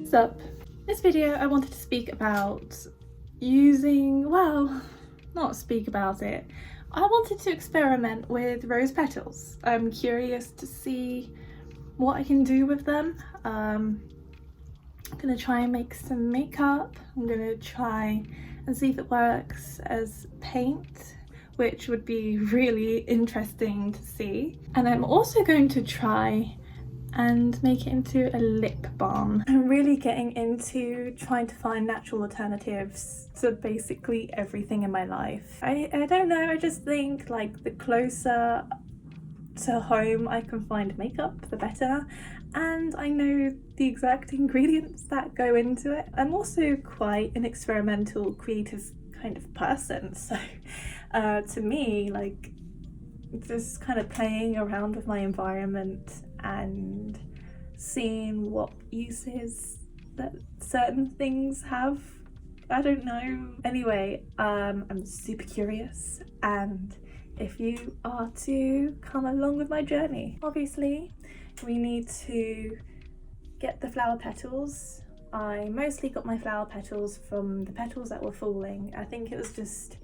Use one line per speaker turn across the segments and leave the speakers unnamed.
What's up? This video I wanted to speak about I wanted to experiment with rose petals. I'm curious to see what I can do with them. I'm gonna try and make some makeup. I'm gonna try and see if it works as paint, which would be really interesting to see. And I'm also going to try and make it into a lip balm. I'm really getting into trying to find natural alternatives to basically everything in my life. I don't know, I just think like the closer to home I can find makeup, the better. And I know the exact ingredients that go into it. I'm also quite an experimental, creative kind of person. So to me, like, just kind of playing around with my environment and seeing what uses that certain things have, I don't know. Anyway, I'm super curious, and if you are to come along with my journey, obviously we need to get the flower petals. I mostly got my flower petals from the petals that were falling. I think it was just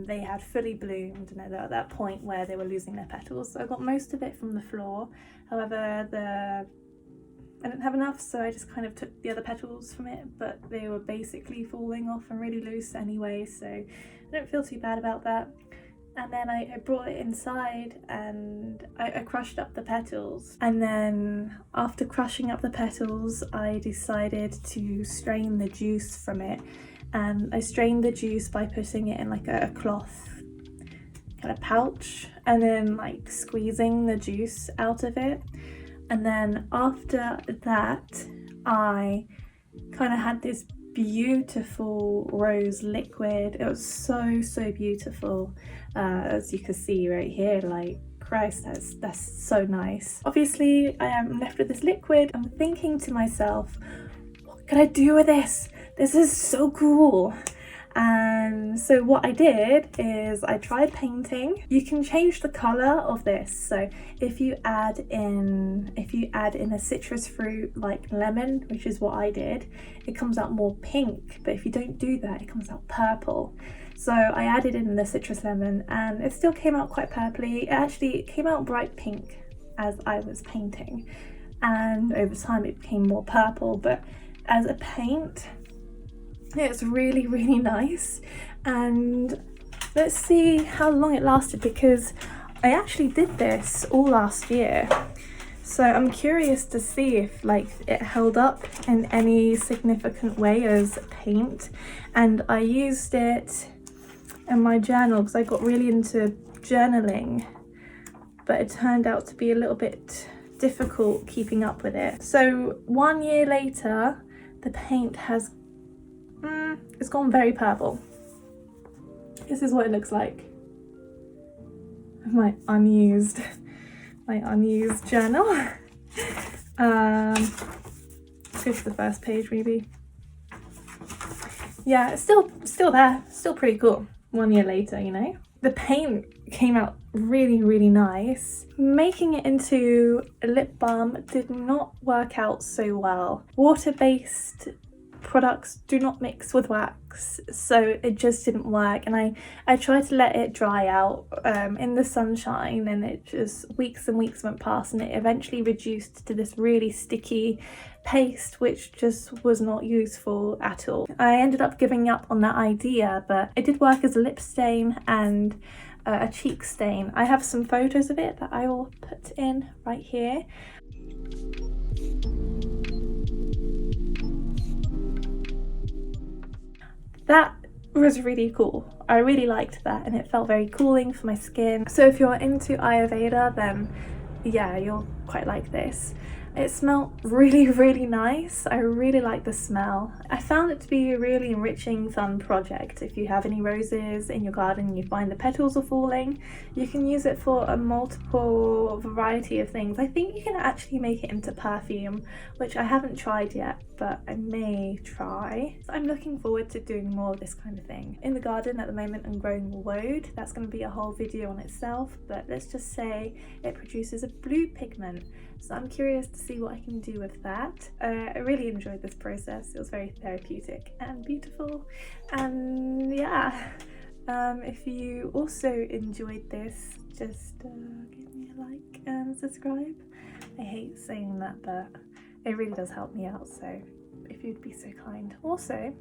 they had fully bloomed and at that point where they were losing their petals, so I got most of it from the floor. However, I didn't have enough, so I just kind of took the other petals from it, but they were basically falling off and really loose anyway, so I don't feel too bad about that. And then I brought it inside and I crushed up the petals, and then after crushing up the petals I decided to strain the juice from it. And I strained the juice by putting it in like a cloth kind of pouch and then like squeezing the juice out of it. And then after that I kind of had this beautiful rose liquid. It was so beautiful, as you can see right here. Like, Christ, that's so nice. Obviously I am left with this liquid. I'm thinking to myself, what can I do with this? This is so cool. And so what I did is I tried painting. You can change the color of this. So if you add in a citrus fruit like lemon, which is what I did, it comes out more pink. But if you don't do that, it comes out purple. So I added in the citrus lemon and it still came out quite purpley. It came out bright pink as I was painting, and over time it became more purple. But as a paint, it's really nice. And let's see how long it lasted, because I actually did this all last year, so I'm curious to see if like it held up in any significant way as paint. And I used it in my journal because I got really into journaling, but it turned out to be a little bit difficult keeping up with it. So 1 year later the paint has it's gone very purple. This is what it looks like. My unused journal. Go to the first page maybe. Yeah, it's still there, still pretty cool 1 year later, you know. The paint came out really nice. Making it into a lip balm did not work out so well. Water-based products do not mix with wax, so it just didn't work. And I tried to let it dry out in the sunshine, and it just weeks and weeks went past, and it eventually reduced to this really sticky paste, which just was not useful at all. I ended up giving up on that idea, but it did work as a lip stain and a cheek stain. I have some photos of it that I will put in right here. That was really cool. I really liked that, and it felt very cooling for my skin. So if you're into Ayurveda, then yeah, you'll quite like this. It smelled really nice. I really like the smell. I found it to be a really enriching, fun project. If you have any roses in your garden and you find the petals are falling, you can use it for a multiple variety of things. I think you can actually make it into perfume, which I haven't tried yet. but I may try. I'm looking forward to doing more of this kind of thing. In the garden at the moment I'm growing woad. That's going to be a whole video on itself, but let's just say it produces a blue pigment. So I'm curious to see what I can do with that. I really enjoyed this process. It was very therapeutic and beautiful. And yeah, if you also enjoyed this, just give me a like and subscribe. I hate saying that, but it really does help me out, so if you'd be so kind. Also,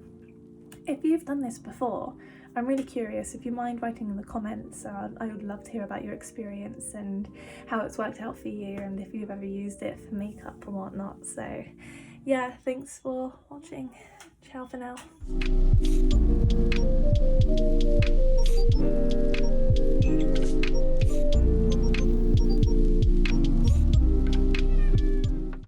if you've done this before, I'm really curious. If you mind writing in the comments, I would love to hear about your experience and how it's worked out for you, and if you've ever used it for makeup or whatnot. So yeah, thanks for watching. Ciao for now.